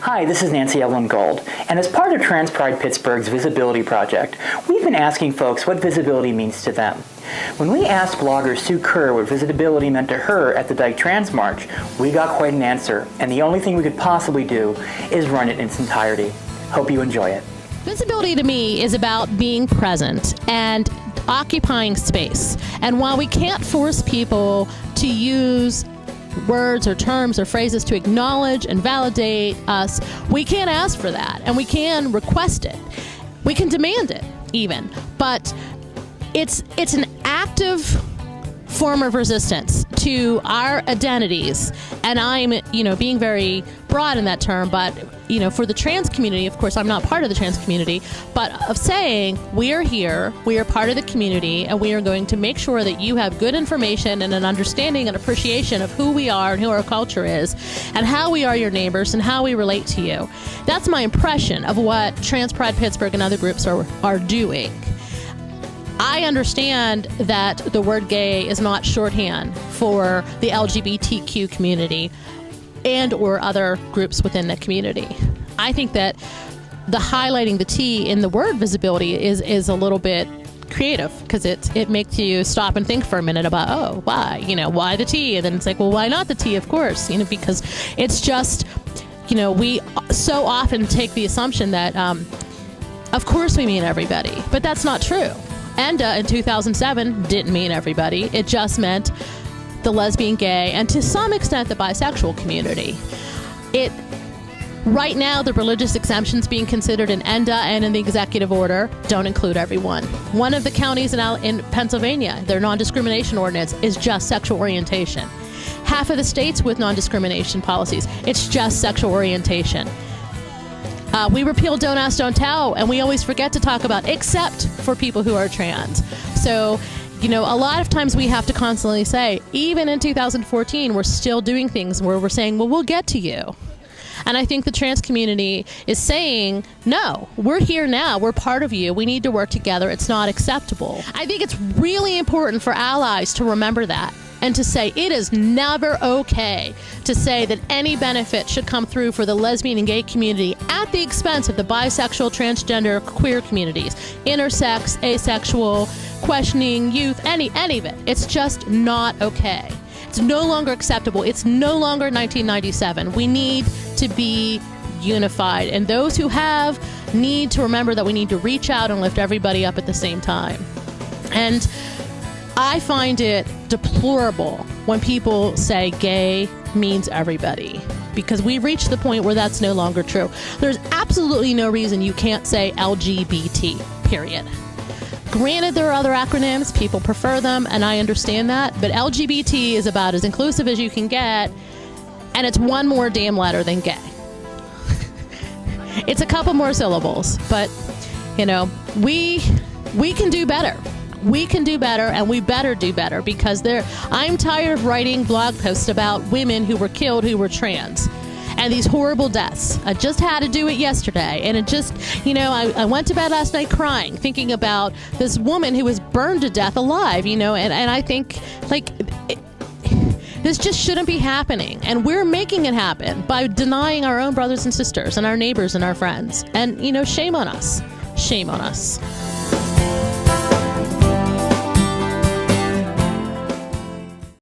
Hi, this is Nancy Evelyn Gold, and as part of TransPride Pittsburgh's VisibiliT project, we've been asking folks what visibility means to them. When we asked blogger Sue Kerr what visibility meant to her at the Dyke Trans March, we got quite an answer, and the only thing we could possibly do is run it in its entirety. Hope you enjoy it. Visibility to me is about being present and occupying space. And while we can't force people to use words or terms or phrases to acknowledge and validate us, we can ask for that, and we can request it. We can demand it even, but it's an active form of resistance to our identities. And I'm, being very broad in that term, but, for the trans community, of course, I'm not part of the trans community, but of saying we are here, we are part of the community, and we are going to make sure that you have good information and an understanding and appreciation of who we are and who our culture is and how we are your neighbors and how we relate to you. That's my impression of what TransPride Pittsburgh and other groups are doing. I understand that the word gay is not shorthand for the LGBTQ community and or other groups within the community. I think that the highlighting the T in the word visibility is a little bit creative, because it makes you stop and think for a minute about, why the T? And then it's like, well, why not the T, of course? Because it's just, we so often take the assumption that, of course we mean everybody, but that's not true. ENDA in 2007 didn't mean everybody. It just meant the lesbian, gay, and to some extent the bisexual community. Right now, the religious exemptions being considered in ENDA and in the executive order don't include everyone. One of the counties in Pennsylvania, their non-discrimination ordinance is just sexual orientation. Half of the states with non-discrimination policies, it's just sexual orientation. We repealed Don't Ask, Don't Tell, and we always forget to talk about except for people who are trans. So, a lot of times we have to constantly say, even in 2014, we're still doing things where we're saying, well, we'll get to you. And I think the trans community is saying, no, we're here now. We're part of you. We need to work together. It's not acceptable. I think it's really important for allies to remember that and to say it is never okay to say that any benefit should come through for the lesbian and gay community at the expense of the bisexual, transgender, queer communities, intersex, asexual, questioning, youth, any of it. It's just not okay. It's no longer acceptable. It's no longer 1997. We need to be unified. And those who have need to remember that we need to reach out and lift everybody up at the same time. And I find it deplorable when people say gay means everybody, because we've reached the point where that's no longer true. There's absolutely no reason you can't say LGBT, period. Granted, there are other acronyms, people prefer them, and I understand that, but LGBT is about as inclusive as you can get, and it's one more damn letter than gay. It's a couple more syllables, but, we can do better. We can do better, and we better do better, because I'm tired of writing blog posts about women who were killed who were trans and these horrible deaths. I just had to do it yesterday, and it just, I went to bed last night crying, thinking about this woman who was burned to death alive, and I think, this just shouldn't be happening, and we're making it happen by denying our own brothers and sisters and our neighbors and our friends, and, shame on us. Shame on us.